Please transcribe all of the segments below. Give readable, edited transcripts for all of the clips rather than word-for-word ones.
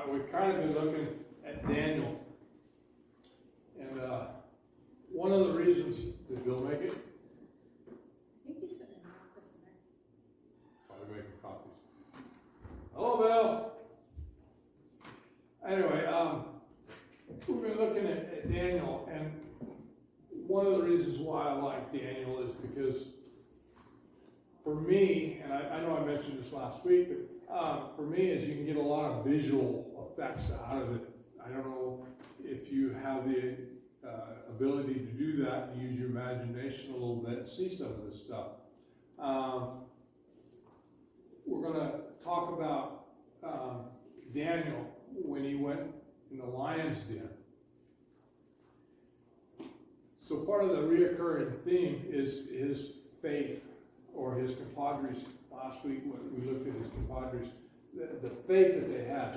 we've kind of been looking at Daniel. And one of the reasons, did Bill make it? I think he's sitting in the office in there. Probably making copies. Hello, Bill. Anyway, we've been looking at Daniel, and one of the reasons why I like Daniel is because for me, and I know I mentioned this last week, but for me is you can get a lot of visual effects out of it. I don't know if you have the ability to do that and use your imagination a little bit and see some of this stuff. We're going to talk about Daniel when he went in the lion's den. So part of the reoccurring theme is his faith, or his compadres. Last week when we looked at his compadres, the faith that they had.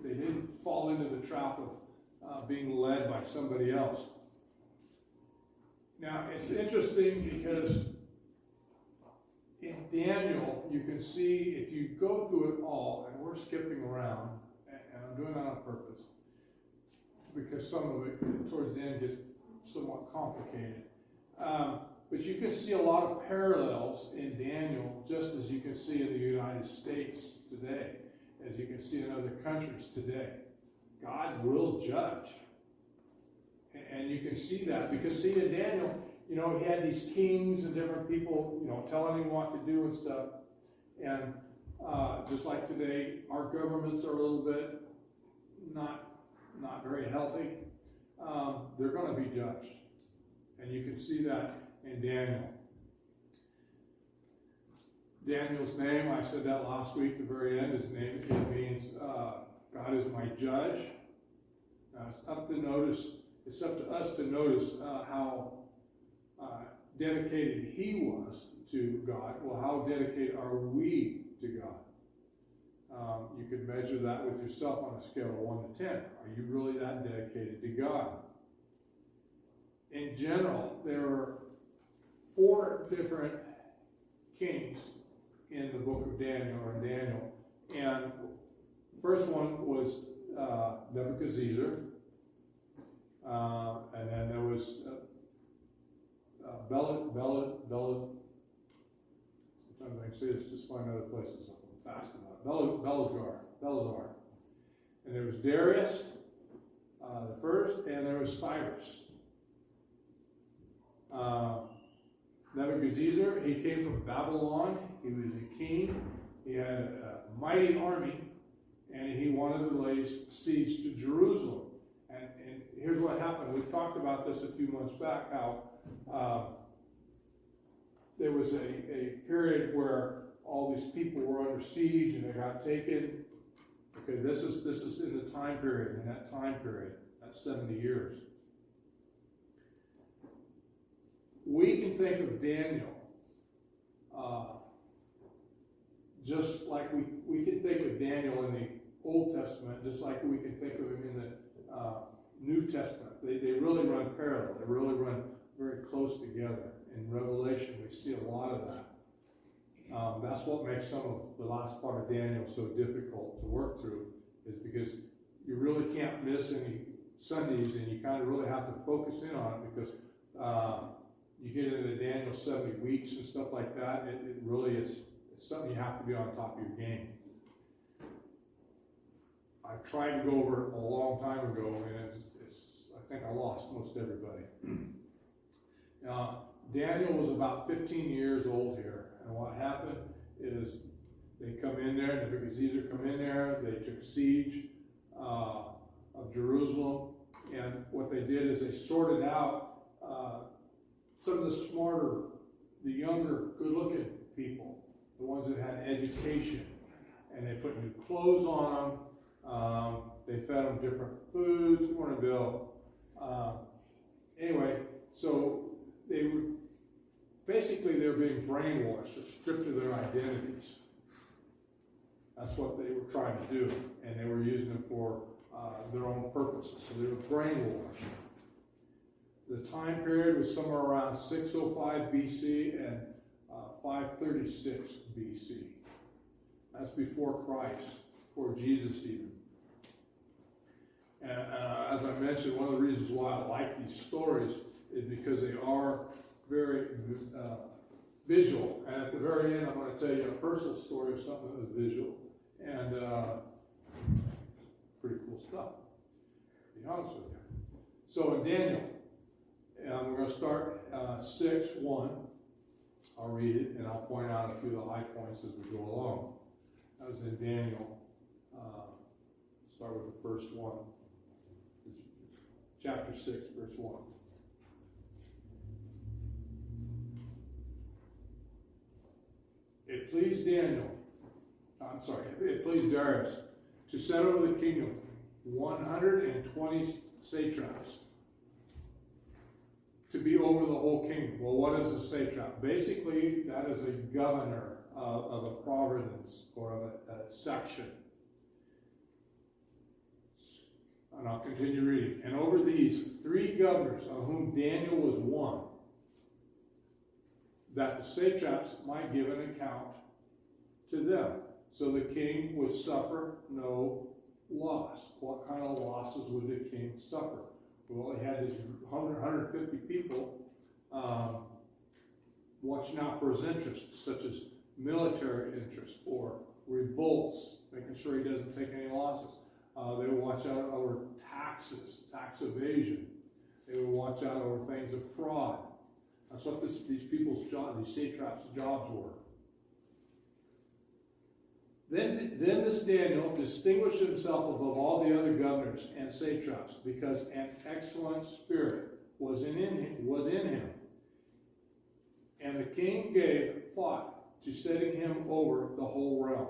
They didn't fall into the trap of being led by somebody else. Now it's interesting because in Daniel you can see, if you go through it all, and we're skipping around, and I'm doing that on purpose because some of it towards the end gets somewhat complicated. But you can see a lot of parallels in Daniel, just as you can see in the United States today, as you can see in other countries today. God will judge. And you can see that because, see, in Daniel, he had these kings and different people, telling him what to do and stuff. And just like today, our governments are a little bit not very healthy. They're going to be judged. And you can see that in Daniel. Daniel's name, I said that last week, the very end, his name, it means God is my judge. Now it's up to us to notice how dedicated he was to God. Well, how dedicated are we to God? You could measure that with yourself on a scale of 1 to 10. Are you really that dedicated to God? In general, there are 4 different kings in the book of Daniel, or Daniel. And the first one was Nebuchadnezzar. And then there was sometimes I can say this, just find other places I'm fast enough. Belshazzar. And there was Darius, the first, and there was Cyrus. Nebuchadnezzar, he came from Babylon. He was a king. He had a mighty army, and he wanted to lay siege to Jerusalem. And here's what happened. We talked about this a few months back, how there was a period where all these people were under siege and they got taken. Okay, this is in the time period, in that time period, that's 70 years. We can think of Daniel just like we can think of Daniel in the Old Testament, just like we can think of him in the New Testament. They really run parallel. They really run very close together. In Revelation, we see a lot of that. That's what makes some of the last part of Daniel so difficult to work through, is because you really can't miss any Sundays, and you kind of really have to focus in on it, because you get into Daniel 70 weeks and stuff like that. It really is, it's something you have to be on top of your game. I tried to go over it a long time ago, and I think I lost most everybody. Now, Daniel was about 15 years old here, and what happened is they come in there, Nebuchadnezzar come in there, they took siege of Jerusalem, and what they did is they sorted out some of the smarter, the younger, good-looking people, the ones that had education, and they put new clothes on them. They fed them different foods. Good morning, Bill. Anyway, so they were being brainwashed or stripped of their identities. That's what they were trying to do, and they were using them for their own purposes. So they were brainwashed. The time period was somewhere around 605 BC and 536 BC. That's before Christ, before Jesus even. And as I mentioned, one of the reasons why I like these stories is because they are very visual. And at the very end, I'm going to tell you a personal story of something that was visual. And pretty cool stuff, to be honest with you. So in Daniel, we're going to start 6:1. I'll read it, and I'll point out a few of the high points as we go along. That was in Daniel. Start with the first one. It's chapter 6, verse 1. It pleased Darius to set over the kingdom 120 satraps to be over the whole kingdom. Well, what is a satrap? Basically, that is a governor of a province or of a section. And I'll continue reading. And over these 3 governors, of whom Daniel was one, that the satraps might give an account to them. So the king would suffer no loss. What kind of losses would the king suffer? Well, he had his 150 people watching out for his interests, such as military interests or revolts, making sure he doesn't take any losses. They would watch out over taxes, tax evasion. They would watch out over things of fraud. That's what these people's jobs, these satraps' jobs were. Then this Daniel distinguished himself above all the other governors and satraps because an excellent spirit was in him. And the king gave thought to setting him over the whole realm.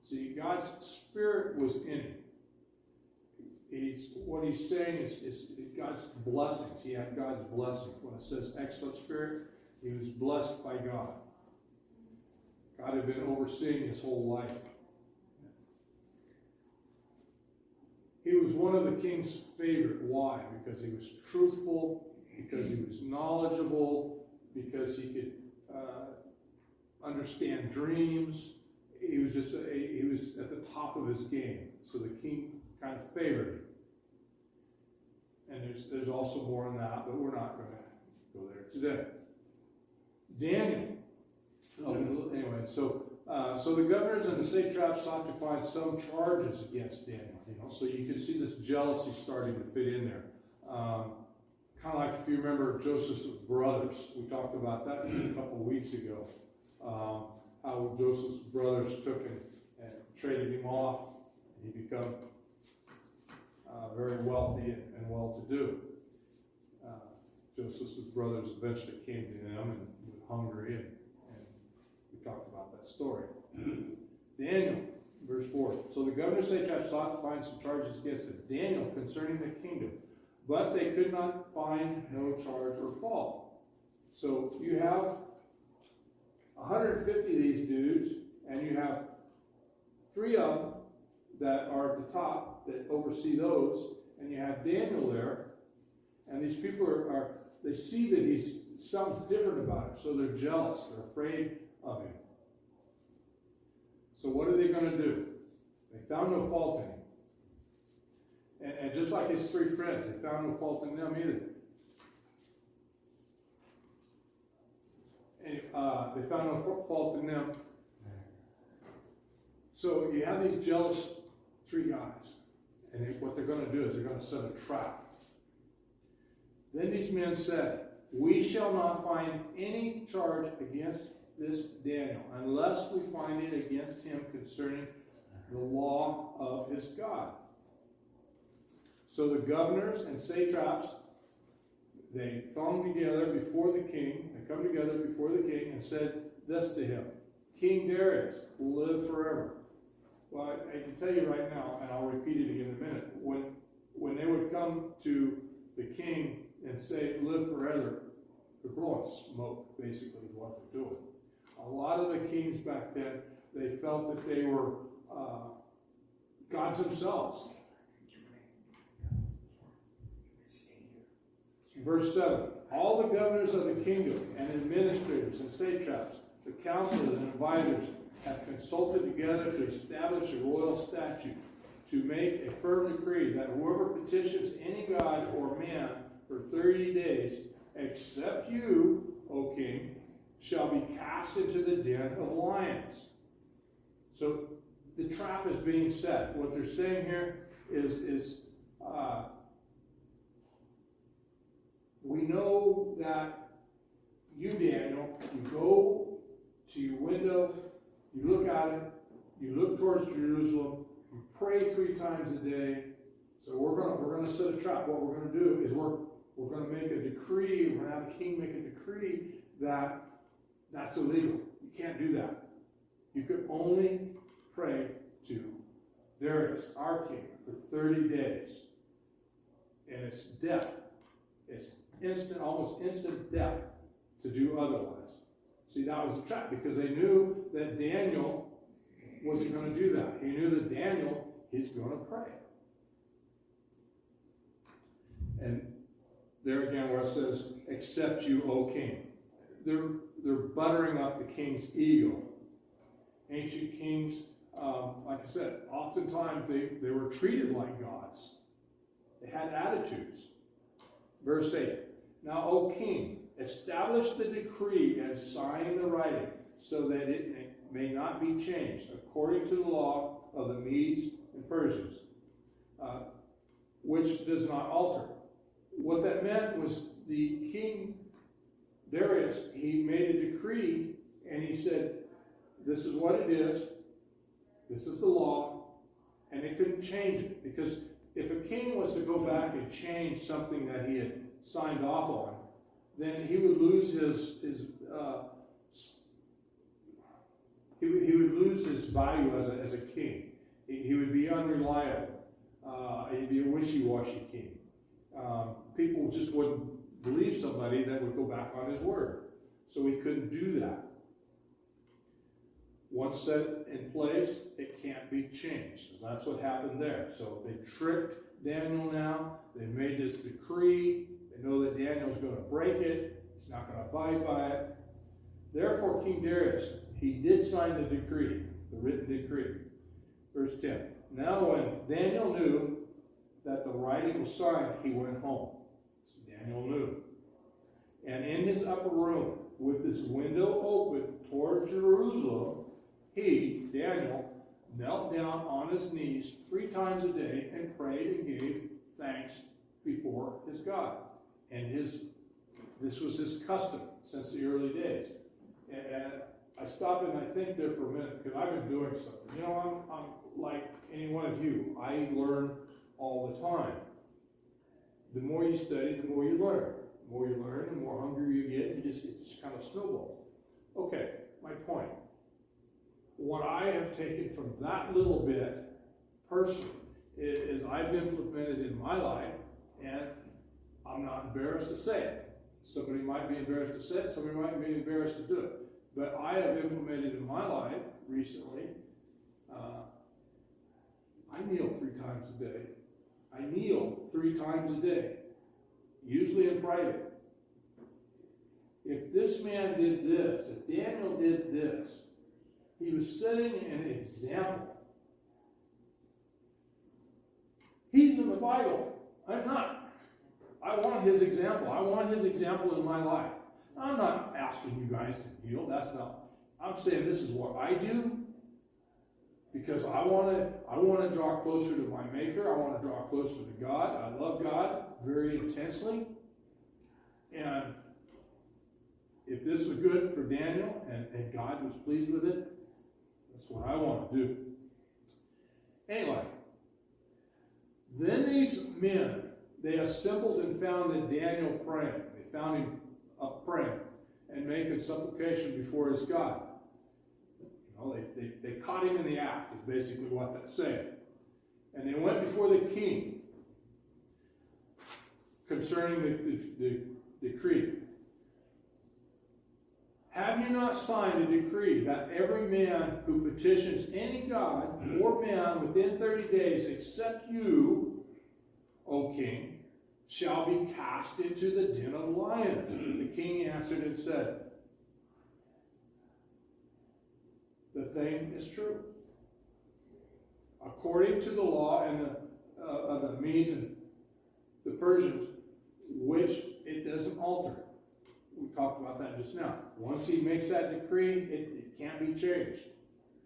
See, God's spirit was in him. What he's saying is God's blessings. He had God's blessings. When it says excellent spirit, he was blessed by God. God had been overseeing his whole life. He was one of the king's favorite. Why? Because he was truthful, because he was knowledgeable, because he could understand dreams. He was at the top of his game. So the king kind of favored him. And there's also more than that, but we're not going to go there today. Daniel. Anyway, so the governors and the satraps sought to find some charges against Daniel. So you can see this jealousy starting to fit in there. Kind of like if you remember Joseph's brothers. We talked about that a couple of weeks ago. How Joseph's brothers took and traded him off, and he became very wealthy and well-to-do. Joseph's brothers eventually came to them and with Hungary, and we talked about that story. Daniel, verse 4. So the governor satraps sought to find some charges against him. Daniel concerning the kingdom, but they could not find no charge or fault. So you have 150 of these dudes, and you have 3 of them that are at the top that oversee those, and you have Daniel there, and these people they see that something's different about him, so they're jealous, they're afraid of him. So what are they going to do? They found no fault in him. And just like his 3 friends, they found no fault in them either. And they found no fault in them. So you have these jealous 3 guys. And what they're going to do is they're going to set a trap. Then these men said, "We shall not find any charge against this Daniel, unless we find it against him concerning the law of his God." So the governors and satraps, they come together before the king, and said this to him, "King Darius will live forever." Well, I can tell you right now, and I'll repeat it again in a minute, when they would come to the king and say, "Live forever," they're blowing smoke, basically, is what they're doing. A lot of the kings back then, they felt that they were gods themselves. Verse 7, all the governors of the kingdom and administrators and satraps, the counselors and advisors have consulted together to establish a royal statute to make a firm decree that whoever petitions any god or man for 30 days, except you, O king, shall be cast into the den of lions. So the trap is being set. What they're saying here is we know that you, Daniel, you go to your window, you look at it, you look towards Jerusalem, you pray 3 times a day. So we're gonna set a trap. What we're gonna do is we're gonna make a decree. We're gonna have the king make a decree that that's illegal. You can't do that. You can only pray to Darius, our king, for 30 days. And it's death. It's instant, almost instant death to do otherwise. See, that was a trap because they knew that Daniel wasn't going to do that. He knew that Daniel is going to pray. And there again where it says, except you, O king. They're buttering up the king's ego. Ancient kings, like I said, oftentimes they were treated like gods. They had attitudes. Verse 8. Now, O king, establish the decree and sign the writing, so that it may not be changed, according to the law of the Medes and Persians, which does not alter. What that meant was the king Darius, he made a decree, and he said, this is what it is, this is the law, and they couldn't change it. Because if a king was to go back and change something that he had signed off on, then he would lose his value as a king. He would be unreliable. He'd be a wishy-washy king. People just wouldn't believe somebody that would go back on his word. So he couldn't do that. Once set in place, it can't be changed. So that's what happened there. So they tricked Daniel now. They made this decree. They know that Daniel's going to break it. He's not going to abide by it. Therefore, King Darius, he did sign the decree, the written decree. Verse 10. Now when Daniel knew that the writing was signed, he went home. So Daniel knew. And in his upper room, with his window open toward Jerusalem, he, Daniel, knelt down on his knees 3 times a day and prayed and gave thanks before his God. And this was his custom since the early days. And I stop and I think there for a minute because I've been doing something. You know, I'm like any one of you. I learn all the time. The more you study, the more you learn. The more you learn, the more hungry you get. It just kind of snowballs. Okay, my point. What I have taken from that little bit, personally, is I've implemented in my life, and I'm not embarrassed to say it. Somebody might be embarrassed to say it, somebody might be embarrassed to do it. But I have implemented in my life recently, I kneel 3 times a day. I kneel 3 times a day, usually in private. If this man did this, if Daniel did this, he was setting an example. He's in the Bible. I'm not. I want his example. I want his example in my life. I'm not asking you guys to kneel. That's not. I'm saying this is what I do because I want to draw closer to my Maker. I want to draw closer to God. I love God very intensely. And if this was good for Daniel and God was pleased with it, that's what I want to do. Anyway, then these men, they assembled and found that Daniel praying. They found him up praying and making supplication before his God. You know, they caught him in the act, is basically what that's saying. And they went before the king concerning the decree. Have you not signed a decree that every man who petitions any god or man within 30 days except you, O king, shall be cast into the den of lions? The king answered and said, the thing is true. according to the law and of the Medes and the Persians, which it doesn't alter. We talked about that just now. Once he makes that decree, it can't be changed.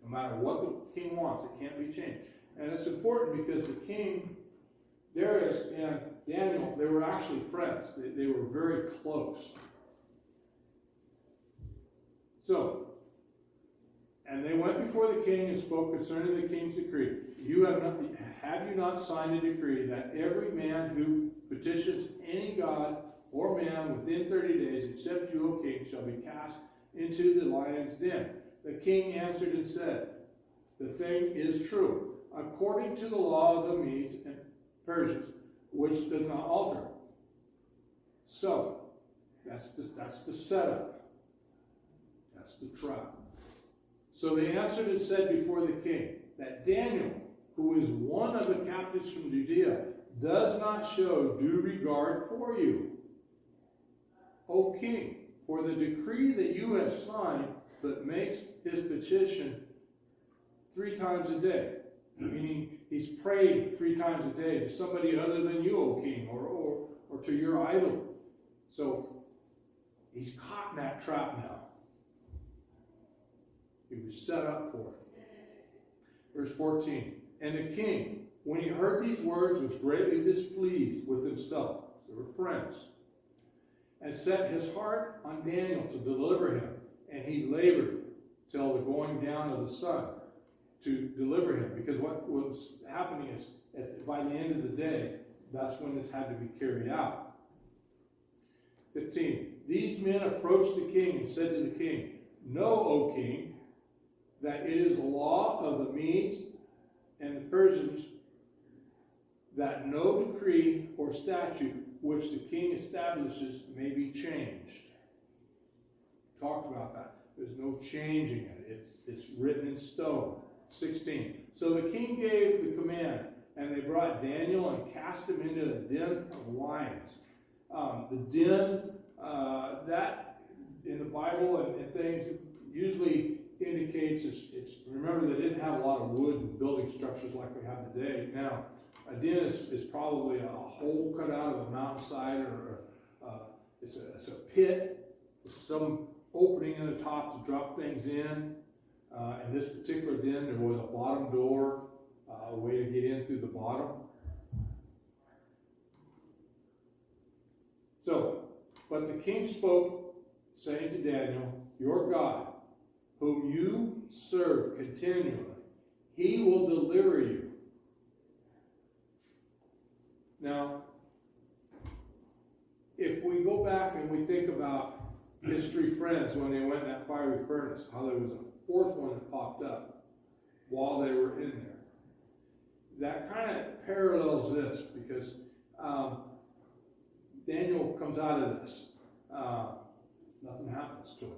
No matter what the king wants, it can't be changed. And it's important because the king, Darius and Daniel, they were actually friends. They were very close. So, and they went before the king and spoke concerning the king's decree. Have you not signed a decree that every man who petitions any god or man within 30 days, except you, O king, shall be cast into the lion's den? The king answered and said, the thing is true, according to the law of the Medes and Persians, which does not alter. So, that's the setup. That's the trap. So they answered and said before the king that Daniel, who is one of the captives from Judea, does not show due regard for you, O king, for the decree that you have signed, but makes his petition 3 times a day. Meaning he's prayed 3 times a day to somebody other than you, O king, or to your idol. So he's caught in that trap now. He was set up for it. Verse 14. And the king, when he heard these words, was greatly displeased with himself. They were friends. And set his heart on Daniel to deliver him. And he labored till the going down of the sun to deliver him. Because what was happening is, by the end of the day, that's when this had to be carried out. 15. These men approached the king and said to the king, know, O king, that it is the law of the Medes and the Persians that no decree or statute which the king establishes may be changed. Talked about that. There's no changing it. It's written in stone. 16. So the king gave the command, and they brought Daniel and cast him into the den of lions. The den, that in the Bible and things usually indicates it's remember they didn't have a lot of wood and building structures like we have today. Now, a den is probably a hole cut out of a mountainside, or it's a pit with some opening in the top to drop things in. In this particular den, there was a bottom door, a way to get in through the bottom. So, but the king spoke, saying to Daniel, your God, whom you serve continually, he will deliver you. Now, if we go back and we think about his 3 friends when they went in that fiery furnace, how there was a 4th one that popped up while they were in there. That kind of parallels this, because Daniel comes out of this. Nothing happens to him.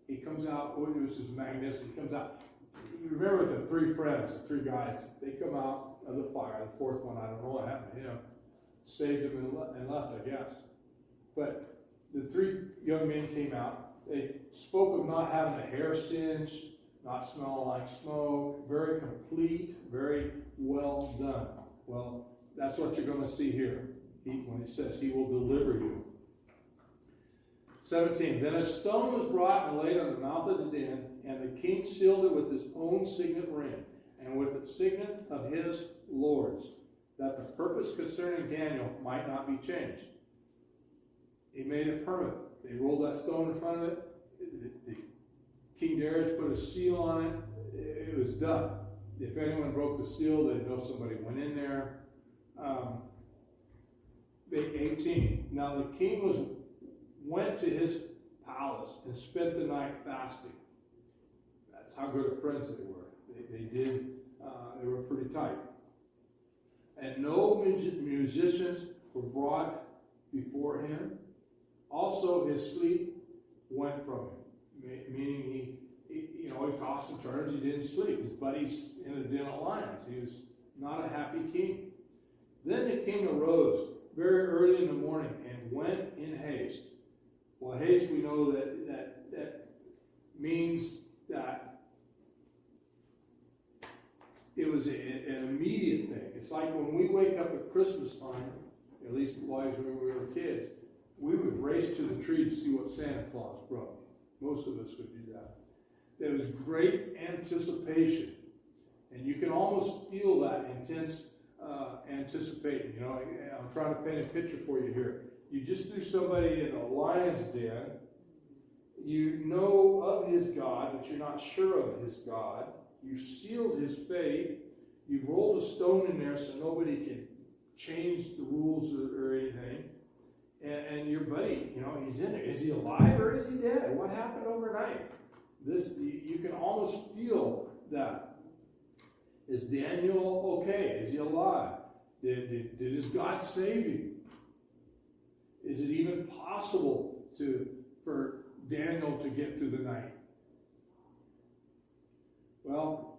He comes out, this is magnificent. He comes out. You remember the 3 friends, the 3 guys, they come out of the fire. The 4th one, I don't know what happened to him. Saved him and left, I guess. But the 3 young men came out. They spoke of not having a hair singe, not smelling like smoke, very complete, very well done. Well, that's what you're going to see here when it says he will deliver you. 17. Then a stone was brought and laid on the mouth of the den, and the king sealed it with his own signet ring, and with the signet of his lords, that the purpose concerning Daniel might not be changed. He made it permanent. They rolled that stone in front of it. King Darius put a seal on it. It was done. If anyone broke the seal, they'd know somebody went in there. 18. Now the king went to his palace and spent the night fasting. That's how good of friends they were. They were pretty tight. And no musicians were brought before him. Also, his sleep went from him, meaning he tossed and turned. He didn't sleep. His buddies in the den of lions. He was not a happy king. Then the king arose very early in the morning and went in haste. Well, haste, we know that means that it was an immediate thing. It's like when we wake up at Christmas time, at least it was when we were kids, we would race to the tree to see what Santa Claus brought. Most of us would do that. There was great anticipation. And you can almost feel that intense anticipating. You know, I'm trying to paint a picture for you here. You just threw somebody in a lion's den. You know of his God, but you're not sure of his God. You sealed his fate. You've rolled a stone in there so nobody can change the rules or anything. And your buddy, you know, he's in there. Is he alive or is he dead? What happened overnight? You can almost feel that. Is Daniel okay? Is he alive? Did his God save him? Is it even possible for Daniel to get through the night? Well,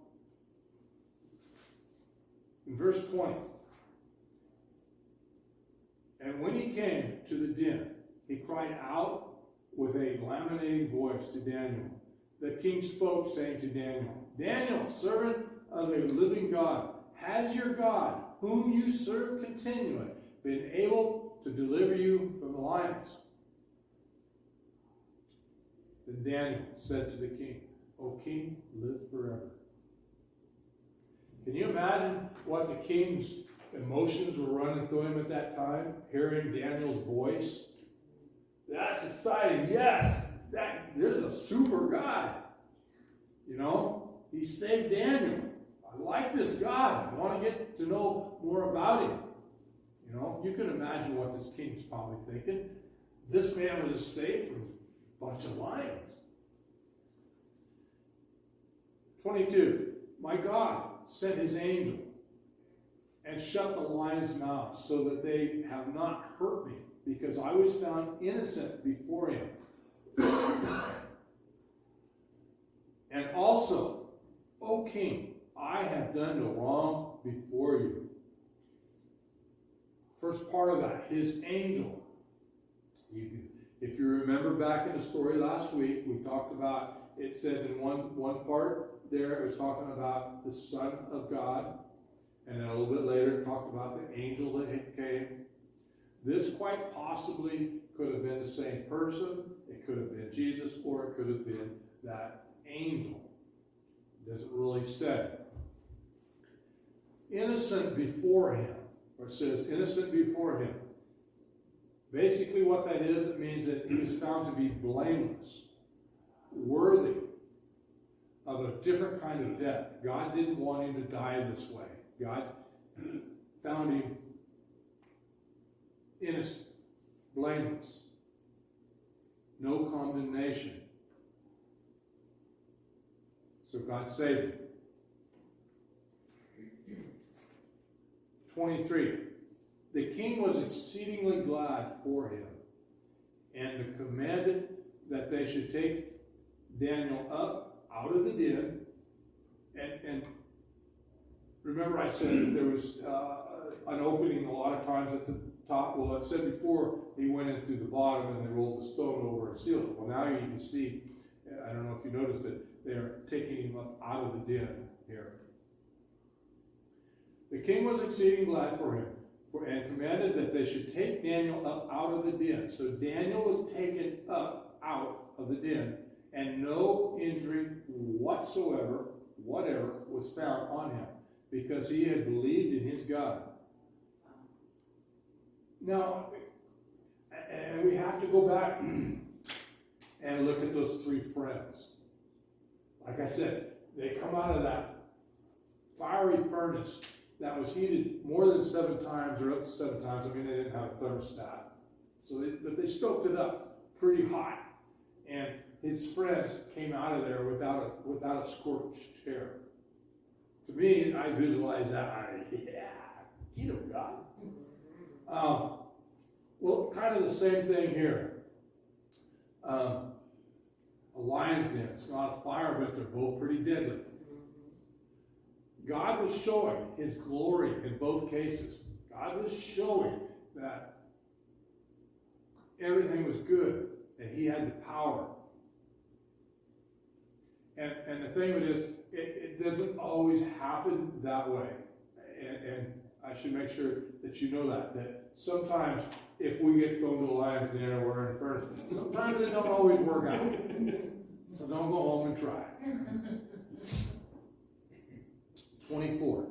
in verse 20, and when he came to the den, he cried out with a laminating voice to Daniel. The king spoke, saying to Daniel, Daniel, servant of the living God, has your God, whom you serve continually, been able to deliver you from the lions? Then Daniel said to the king, O king, live forever. Can you imagine what the king's emotions were running through him at that time, hearing Daniel's voice? That's exciting. Yes, there's a super God. You know, he saved Daniel. I like this God. I want to get to know more about him. You know, you can imagine what this king's probably thinking. This man was saved from a bunch of lions. 22. My God sent his angel and shut the lions' mouths so that they have not hurt me, because I was found innocent before him. And also, O king, I have done no wrong before you. First part of that, his angel. If you remember back in the story last week, we talked about, it said in one part there, it was talking about the Son of God. And then a little bit later, it talked about the angel that came. This quite possibly could have been the same person. It could have been Jesus, or it could have been that angel. It doesn't really say. Innocent before him, or it says innocent before him. Basically what that is, it means that he was found to be blameless, worthy of a different kind of death. God didn't want him to die this way. God found him innocent, blameless, no condemnation. So God saved him. 23. The king was exceedingly glad for him, and commanded that they should take Daniel up out of the den. And remember I said that there was an opening a lot of times at the top. Well, I said before he went in through the bottom and they rolled the stone over and sealed it. Well, now you can see, I don't know if you noticed it, they're taking him up out of the den here. The king was exceeding glad for him, and commanded that they should take Daniel up out of the den. So Daniel was taken up out of the den, and no injury whatsoever, whatever, was found on him, because he had believed in his God. Now, and we have to go back and look at those three friends. Like I said, they come out of that fiery furnace that was heated more than 7 times, or up to 7 times. I mean, they didn't have a thermostat. But they stoked it up pretty hot. And his friends came out of there without a scorched hair. To me, I visualize that. Yeah, get him, God. Well, kind of the same thing here. A lion's den. It's not a fire, but they're both pretty deadly. God was showing his glory in both cases. God was showing that everything was good, and he had the power. And the thing of it is, it doesn't always happen that way. And I should make sure that you know that sometimes if we get thrown to the lion's den or we're in furnace, sometimes it don't always work out. So don't go home and try. 24.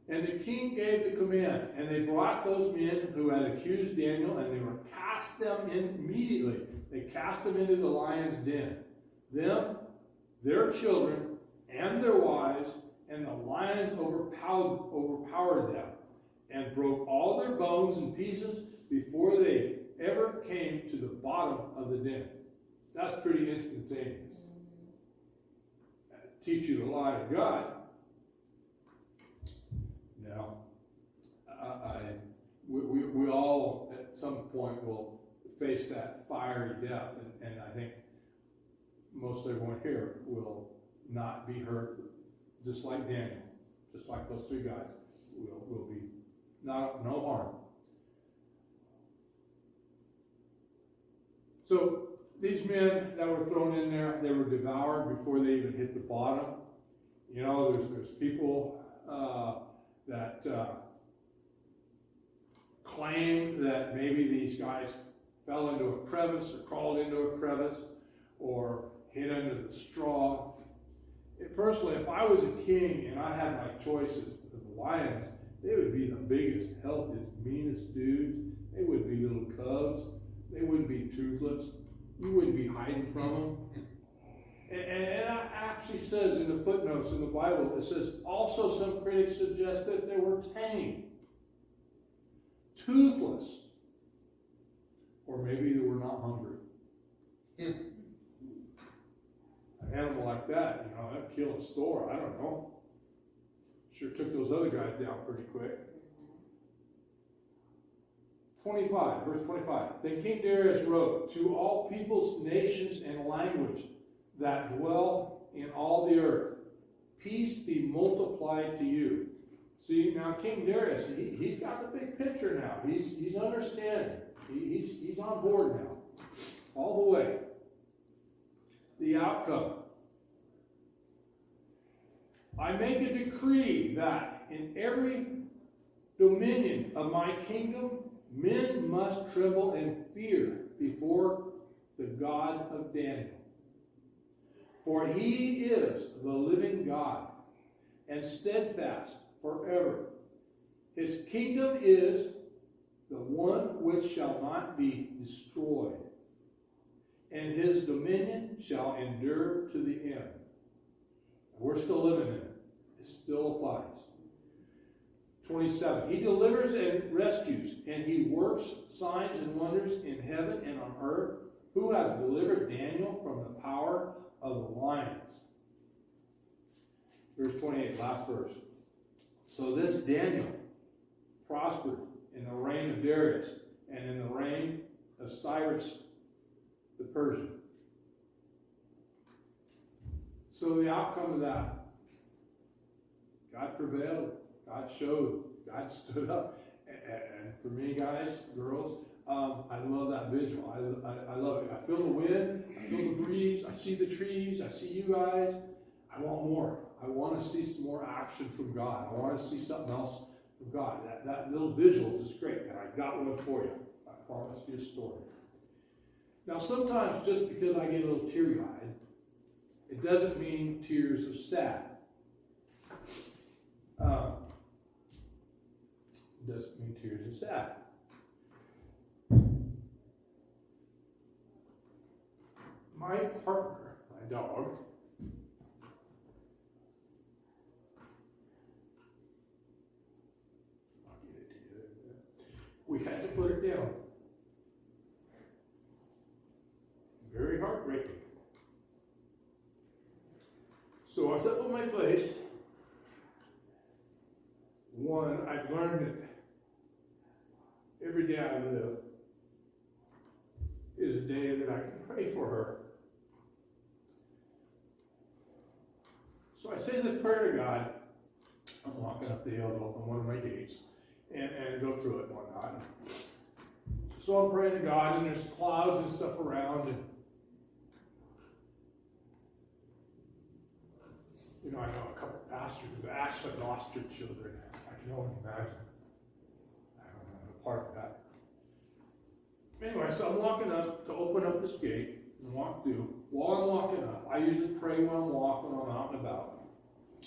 And the king gave the command, and they brought those men who had accused Daniel, and they were cast them in immediately. They cast them into the lion's den. Them, their children, and their wives, and the lions overpowered them, and broke all their bones in pieces before they ever came to the bottom of the den. That's pretty instantaneous. Teach you the lie of God. Now, we all at some point will face that fiery death, and I think most everyone here will not be hurt, just like Daniel, just like those three guys will be no harm. So these men that were thrown in there, they were devoured before they even hit the bottom. You know, there's people that claim that maybe these guys fell into a crevice or crawled into a crevice or hid under the straw. Personally, if I was a king and I had my choice of lions, they would be the biggest, healthiest, meanest dudes. They wouldn't be little cubs. They wouldn't be toothless. You wouldn't be hiding from them. And it actually says in the footnotes in the Bible, it says, also some critics suggest that they were tame, toothless, or maybe they were not hungry. An animal like that, you know, that'd kill a store. I don't know. Sure took those other guys down pretty quick. 25, verse 25. Then King Darius wrote, to all peoples, nations, and language that dwell in all the earth, peace be multiplied to you. See, now King Darius, he's got the big picture now. He's understanding. He's on board now. All the way. The outcome. I make a decree that in every dominion of my kingdom, men must tremble and fear before the God of Daniel. For he is the living God and steadfast forever. His kingdom is the one which shall not be destroyed, and his dominion shall endure to the end. We're still living in it. It still applies. 27. He delivers and rescues, and he works signs and wonders in heaven and on earth. Who has delivered Daniel from the power of the lions? Verse 28, last verse. So this Daniel prospered in the reign of Darius and in the reign of Cyrus the Persian. So the outcome of that, God prevailed. God showed. God stood up. And for me, guys, girls, I love that visual. I love it. I feel the wind. I feel the breeze. I see the trees. I see you guys. I want more. I want to see some more action from God. I want to see something else from God. That little visual is great. And I got one for you. I promise you a story. Now, sometimes just because I get a little teary-eyed, it doesn't mean tears of sad. It doesn't mean tears of sad. My partner, my dog, I'll get it to you. We had to put it down. Very heartbreaking. So I was up on my place. One, I've learned that every day I live is a day that I can pray for her. So I say this prayer to God. I'm walking up the hill to open one of my gates and go through it and whatnot. So I'm praying to God, and there's clouds and stuff around, and You know, I know a couple pastors who actually lost their children. I can only imagine. I don't know, a part of that. Anyway, so I'm walking up to open up this gate and walk through. While I'm walking up, I usually pray when I'm walking, when I'm out and about.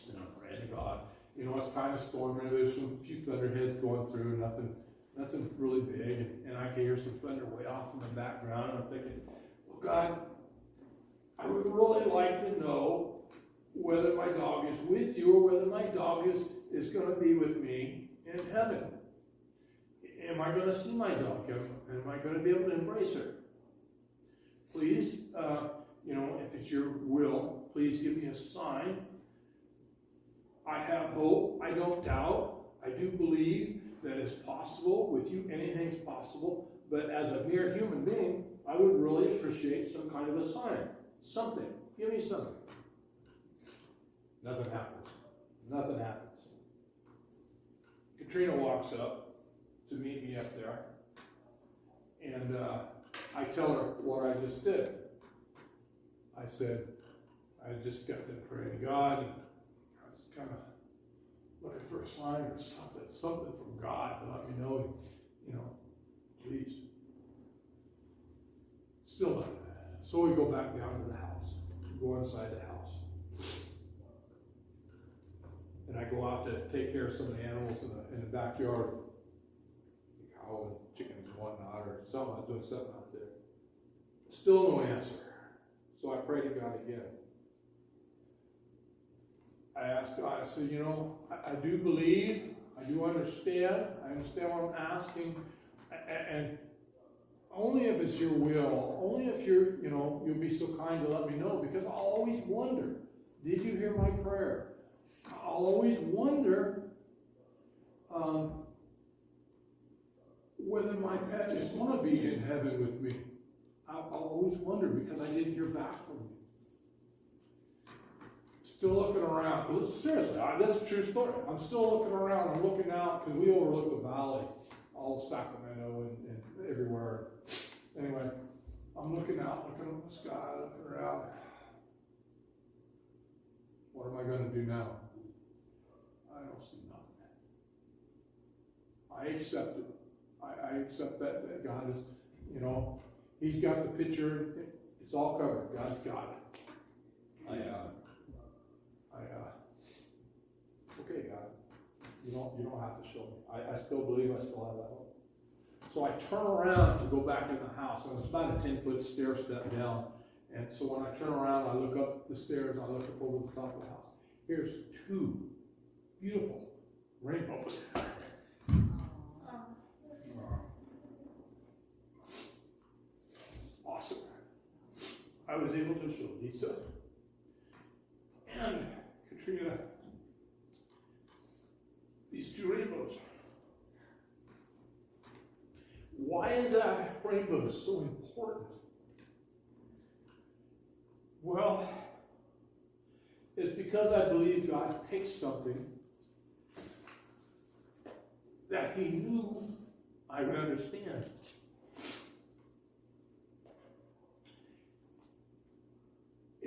And I'm praying to God. You know, it's kind of stormy. There's some few thunderheads going through, nothing really big. And I can hear some thunder way off in the background. And I'm thinking, well, God, I would really like to know whether my dog is with you or whether my dog is going to be with me in heaven. Am I going to see my dog? Am I going to be able to embrace her? Please, you know, if it's your will, please give me a sign. I have hope. I don't doubt. I do believe that it's possible. With you, anything's possible. But as a mere human being, I would really appreciate some kind of a sign. Something. Give me something. Nothing happens. Nothing happens. Katrina walks up to meet me up there. And I tell her what I just did. I said, I just got to pray to God. And I was kind of looking for a sign or something from God to let me know, you know, please. Still nothing. So we go back down to the house. We go inside the house. And I go out to take care of some of the animals in the backyard. Cow and chickens and whatnot, or something. I was doing something out there. Still no answer. So I prayed to God again. I asked God, I said, you know, I do believe, I do understand, I understand what I'm asking, and only if it's your will, only if you're, you know, you'll be so kind to let me know, because I'll always wonder, did you hear my prayer? I'll always wonder whether my pet is going to be in heaven with me. I'll always wonder because I didn't hear back from you. Still looking around. Well, seriously, that's a true story. I'm still looking around. I'm looking out because we overlook the valley, all of Sacramento and everywhere. Anyway, I'm looking out, looking up the sky, looking around. What am I going to do now? I don't see nothing. I accept it. I accept that God is, you know, He's got the picture. It's all covered. God's got it. Okay, God, you don't have to show me. I still believe I still have that hope. So I turn around to go back in the house. And it's about a 10-foot stair step down. And so when I turn around, I look up the stairs, I look up over the top of the house. Here's 2 beautiful rainbows. Awesome. I was able to show Lisa and Katrina these 2 rainbows. Why is that rainbow so important? Well, it's because I believe God takes something that He knew I would understand.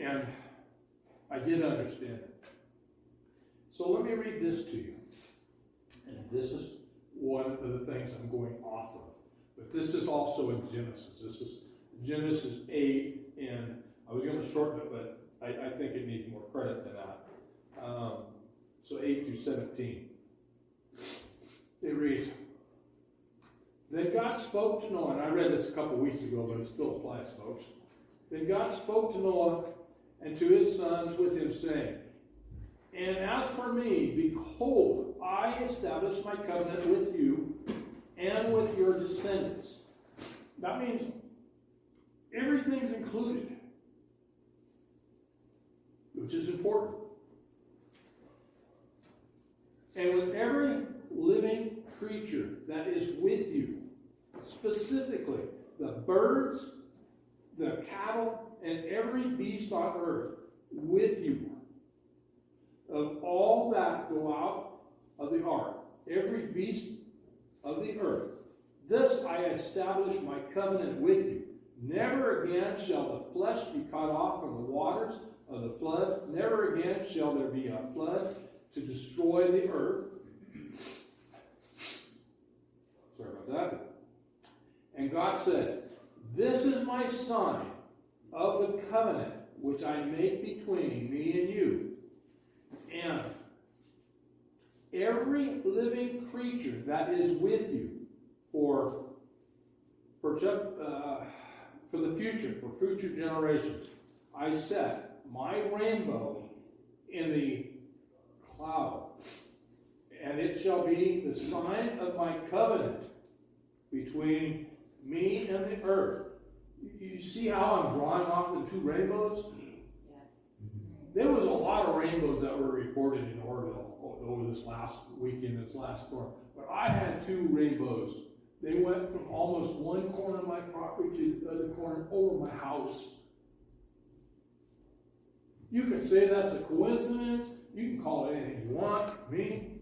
And I did understand it. So let me read this to you. And this is one of the things I'm going off of. But this is also in Genesis. This is Genesis 8, and I was going to shorten it, but I think it needs more credit than that. So 8 through 17. It reads, Then God spoke to Noah, and I read this a couple weeks ago, but it still applies, folks. Then God spoke to Noah and to his sons with him, saying, And as for me, behold, I establish my covenant with you and with your descendants. That means everything's included, which is important. And with every living creature that is with you, specifically the birds, the cattle, and every beast on earth with you, of all that go out of the ark, every beast of the earth, this I establish my covenant with you. Never again shall the flesh be cut off from the waters of the flood. Never again shall there be a flood to destroy the earth. Sorry about that. And God said, this is my sign of the covenant which I make between me and you, and every living creature that is with you for the future, for future generations. I set my rainbow in the cloud, and it shall be the sign of my covenant between me and the earth. You see how I'm drawing off the two rainbows? Yes. There was a lot of rainbows that were reported in Oroville over this last weekend, this last storm. But I had two rainbows. They went from almost one corner of my property to the other corner over my house. You can say that's a coincidence. You can call it anything you want. Me,